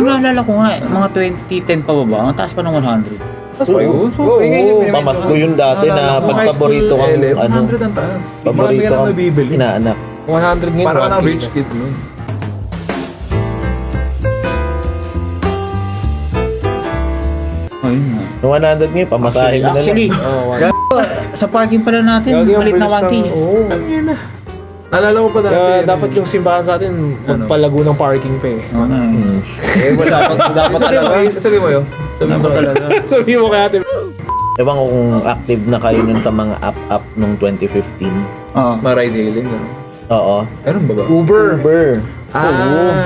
Nung naalala ko nga, mga 2010 pa ba? Ang taas pa ng 100. Taas pa yun? So, pamasko yun dati na pag paborito kang, 100 ang taas. paborito Marami ka kang na nabibili. inaanak. 100 ngayon. Parang ka 1K ng rich kid nun. Ayun nga. Yung 100 ngayon, pamasahin mo na lang. Actually, sa parking pala natin, Gagi ang malit na bilis 1K. Oo. Ang ina. Naalala ko pa dati. Kaya dapat yung simbahan sa atin, magpalago ng parking pa eh. Oo nga. Eh, wala. Dapat talaga. Sabi mo yun. Sabi mo Dapat talaga. Sabi mo kaya ate. Ewan ko kung active na kayo nun sa mga app nung 2015. Oo. Ma-ride hailing. Ano? Oo. Anong ba ba? Uber.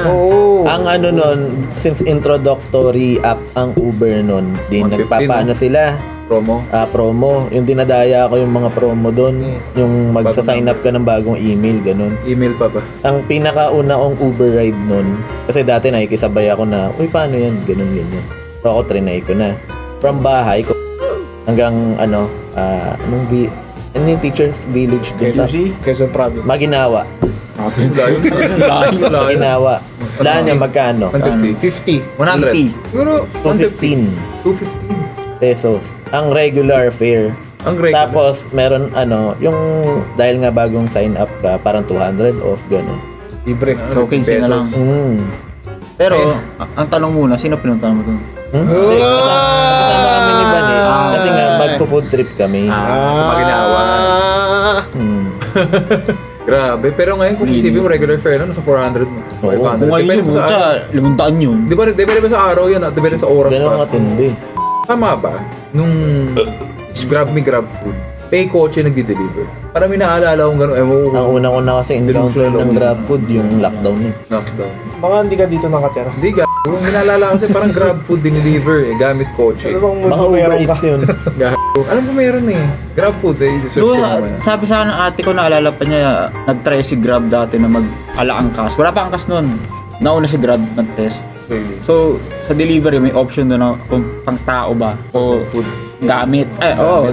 Oo. Ang ano nun, since introductory app ang Uber nun, di 150, nagpapaano sila, Promo. promo. Yung dinadaya ko yung mga promo doon, yung magsa-sign up ka ng bagong email, ganun. Email pa ba? Ang pinakauna kong Uber ride nun, kasi dati nakikisabay ako na, uy, paano yan? Ganun, ganyan. So ako, trinay ko na. From bahay ko, hanggang ano yung Teachers Village dun sa Quezon Province. Maginawa. Layo. Maginawa. Wala niya magkano? 150. 100. 80. Siguro 215 215. pesos. Ang regular fare. Ang regular. Tapos meron yung dahil nga bagong sign up ka, parang 200 off ganun. Libre. So, 15 na lang. Pero, ang tanong muna, sino pinunta mo doon? Hindi, kasama kami ni Van eh. Kasi nga magpo-food trip kami. Sa Maginawa. Grabe. Pero ngayon kung isipin mo regular fare na, nasa 400 mo. 500. Kung ngayon yun, sa araw. 500 yun. Di ba sa araw yun? Di ba sa oras Ganun pa? katindi. Tama ba? Nung grab me grab food, pay kotse nagdi-deliver. Parang may naalala kong gano'n. Ang una-una kasi encounter ng grab food yung lockdown eh. Lockdown. Baka hindi ka dito nakatira. Hindi ga. Yung naalala kasi parang grab food dineliver eh, gamit kotse. Ano bang Baka Uber Eats yun. Alam ko meron eh. Grab food eh. Isi-search ko naman. Sabi sa akin ng ate ko, naalala pa niya, nag-try si Grab dati na mag-ala-angkas. Wala pa angkas nun. Nauna si Grab nag-test. Really? So, sa delivery, may option doon na kung pang tao ba o Food. gamit.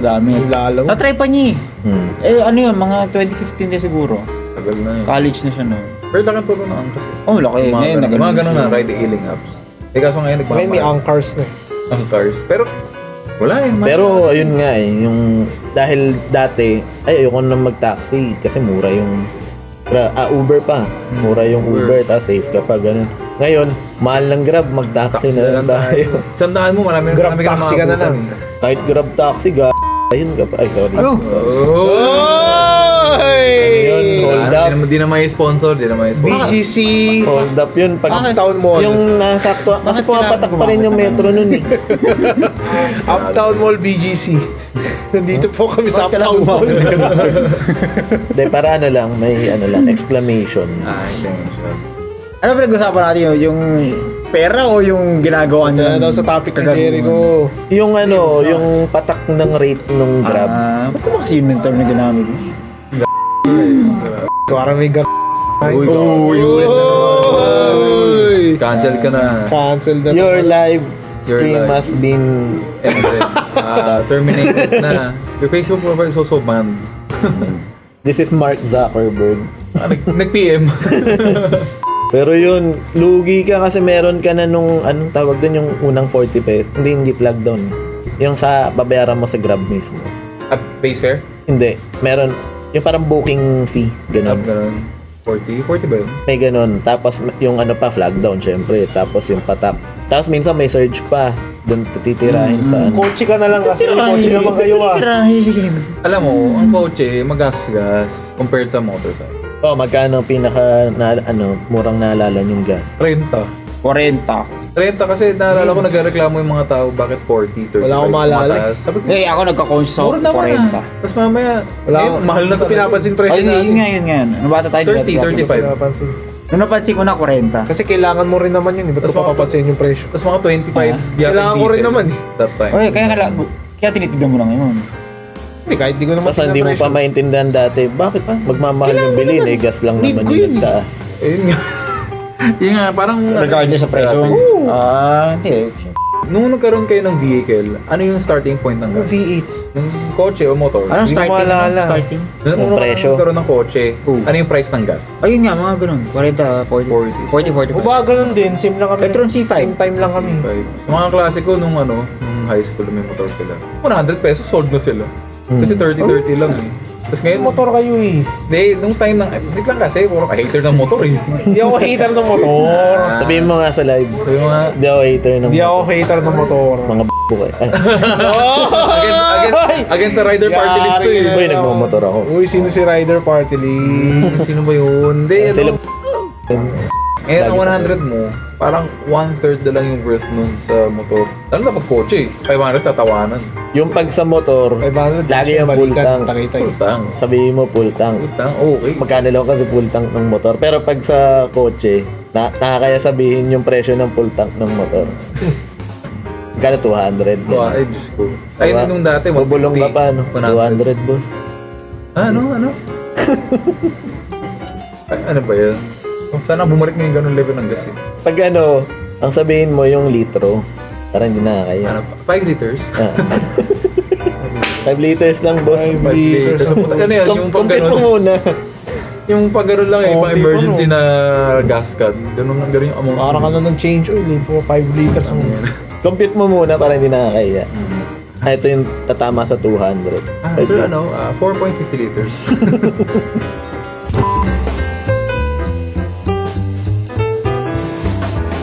Gamit. Lalo. Na-try pa niya eh. Ano yun, mga 2015 din siguro. Tagal na yun. College na siya noon. Pero laking tulong na angkas eh. Oh, laki. Ngayon, Mga ganun na siya. ride-hailing apps. Eh kaso ngayon Ngayon may angkars na eh. ang cars. Pero wala eh. Pero ayun nga eh, yung dahil dati ayoko na mag-taxi kasi mura yung Uber pa. Mura yung Uber, tapos safe ka pa ganun. Ngayon, mahal ng Grab, mag-taxi na lang tayo. Sandaan mo, marami Grab taxi ka na lang. Kahit Grab taxi, ayun ka pa. Ay, sorry. Ano? Yun, hold up. Di na may sponsor, di na may sponsor. BGC. Hold up yun. Pag Uptown Mall. yung nasakto, kasi pumapatak pa rin yung metro nun eh. Uptown Mall BGC. Nandito po kami sa Uptown Mall. De, para lang, may exclamation. Ano pinag-usapan natin yun? Yung pera o yung ginagawa niya? Daw sa topic ni Jericho. Yung yung patak ng rate ng Grab. Ba't naman kasi yun yung term na ginamit mo? Parang may Cancel ka na. Cancel na. Your live stream live. has been Ended. Terminated na. Your Facebook profile is also banned. This is Mark Zuckerberg. Nag-PM. Pero yun, lugi ka kasi meron ka na nung, anong tawag doon, yung unang 40 pesos. Hindi flag down. Yung sa, babayaran mo sa Grab mismo. At base fare? Hindi, meron, yung parang booking fee, ganun. Ganun. 40 ba yun? May ganun. Tapos yung flag down, syempre. Tapos yung patak. Tapos minsan may surge pa. Doon titirahin sa Kotse ka na lang kasi may kotse naman kayo ah. Alam mo, ang kotse, magasgas compared sa motorcycle. Oh, magkano pinaka murang naalala yung gas? 30. 40. 30 kasi naalala ko nagreklamo yung mga tao bakit 40, 35. Wala akong maalala. mataas. Sabi ko, Ako nagka-conscious ako mura naman 40. Tapos mamaya, Wala mahal na Ito pinapansin presyo Ay, natin. yun nga. Ano bata tayo? 30, 35. Pinapansin. Nung napansin ko na 40. Kasi kailangan mo rin naman yun. Ba't Tas ko papapansin yung presyo? Tapos mga 25, Kailangan ko rin naman eh. That time. Oy, kaya tinitignan mo lang yun. Hindi, kahit di ko naman Tapos hindi mo pa maintindihan dati, bakit magmamahal yung bilhin eh, gas lang naman yung nagtaas. Ayun nga. Yun nga, parang... Regardless sa presyo. Oo. Hindi. Nung nagkaroon kayo ng vehicle, ano yung starting point ng gas? V8. Ng kotse o motor? Anong Hindi ko starting? maalala. Anong starting? Nung presyo? nagkaroon ng kotse, ano yung price ng gas? Ayun nga, mga ganun. 40, 40, 40, 40. Uba, ganun din. Same lang kami. Petron C5. Same time lang kami. Sa mga klase ko nung high school may motor sila. 100 pesos sold na sila. Kasi 30-30 lang eh. Tapos ngayon, Motor kayo eh. hindi, nung time ng, hindi lang kasi, puro ka-hater ng motor eh. Hindi ako hater ng motor. Sabihin mo nga sa live. So yung mga, Hindi ako hater ng Hindi ako hater ng motor. mga b***o kayo. Ay, against sa rider party list to eh. boy, nagmamotor ako. Uy, sino si Rider Party List? Sino ba yun? Hindi, Sila Ngayon, ang 100 mo, parang 1/3 na lang yung worth nun sa motor. Lalo na pag kotse, 500 tatawanan. yung pag sa motor, 500. lagi yung full tank. Takita eh. Utang. Sabihin mo full tank. Utang, okay. Magkano lang kasi full tank ng motor. Pero pag sa kotse, nakakaya sabihin yung presyo ng full tank ng motor. Magkano 200? Ay, Diyos ko. Ay, Diba? nung dati, 150. Bubulong ka pa, no? 100. 200, boss. Ano? Ay, ano ba yan? Sana bumalik na yung ganun level ng gas eh. Pag ano, ang sabihin mo yung litro, parang hindi nakakaya. Ano, 5 liters? 5 liters lang, boss. 5 liters. Ano yan? Yung pag Compute mo ganun. muna. Yung pag ganun lang eh, pang Konti pa, emergency no? na gas can. Ganun yung amount. Parang ano ng change oil eh. 5 liters ang... Compute mo muna para hindi nakakaya. Ito yung tatama sa 200. Sir, 4.50 liters.